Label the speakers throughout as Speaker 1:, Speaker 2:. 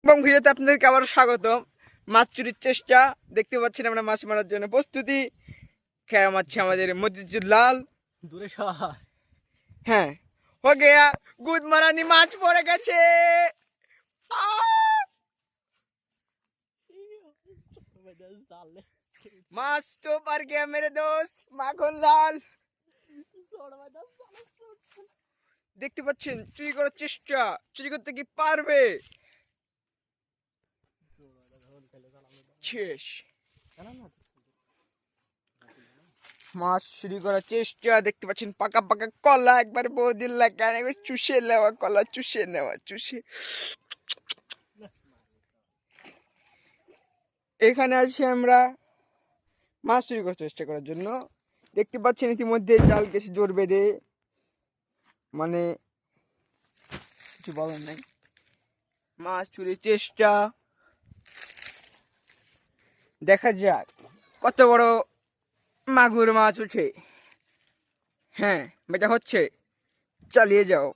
Speaker 1: এবং ভিডিওতে আপনাদেরকে আবারও স্বাগতম। মাছ চুরির চেষ্টা দেখতে পাচ্ছেন, আমরা মাছ মারার জন্য প্রস্তুতি। খেয়া মারছে আমাদের মতিজুর লাল।
Speaker 2: দূরে সর।
Speaker 1: হ্যাঁ, হো গেয়া, গুদ মারানি মাছ পড়ে গেছে। মাছ তো পার গিয়া মেরে দোস্ত মাখন লাল। দেখতে পাচ্ছেন চুরি করার চেষ্টা, চুরি করতে কি পারবে? শেষ। মাছ চুরি করার চেষ্টা দেখতে পাচ্ছেন, পাকা পাকা কলা একবার বহুদিন লাগে একবার চুষে নেওয়া, কলা চুষে নেওয়া, চুষে। এখানে আছি আমরা মাছ চুরি করার চেষ্টা করার জন্য। দেখতে পাচ্ছেন ইতিমধ্যে জাল কেসে জোর বেঁধে, মানে কিছু বলার নাই। মাছ চুরির চেষ্টা, দেখা যাক কত বড় মাগুর মাছ উঠে। হ্যাঁ, বেটা হচ্ছে, চালিয়ে যাও।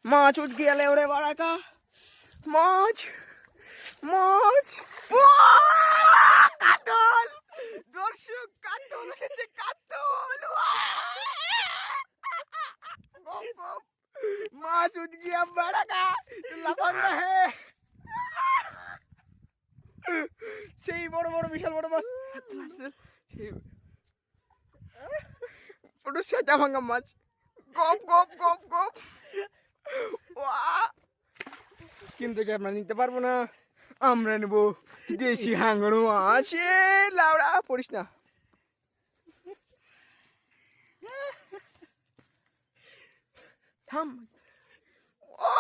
Speaker 1: মাছ উঠ গেলে ওরে বাড়াকা মাছ, মাছ, কাতল, দর্শক কাতল উঠেছে, কাতল। মাছ উঠ গিয়া বাড়াকা লাফাঙ্গা হে। সেই বড় বড় বিশাল বড় মাছ, পুরো সেটা ভাঙ্গা মাছ। গপ গপ গপ গপ। কিন্তু আমরা নিতে পারবো না, আমরা নেবো দেশি হাঙ্গর মাছ। লাউড়া পড়িস না। থাম। ও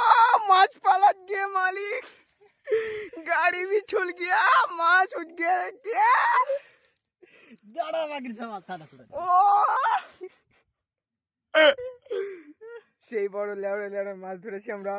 Speaker 1: माछ पालक गया मालिक, गाड़ी भी छुल गया, माछ उठ गया क्या?
Speaker 2: দাঁড়া মাগির জামা কাটা ছুড়ে।
Speaker 1: ও সেই বড় লেওড়া লেওড়া মাছ ধরেছি আমরা।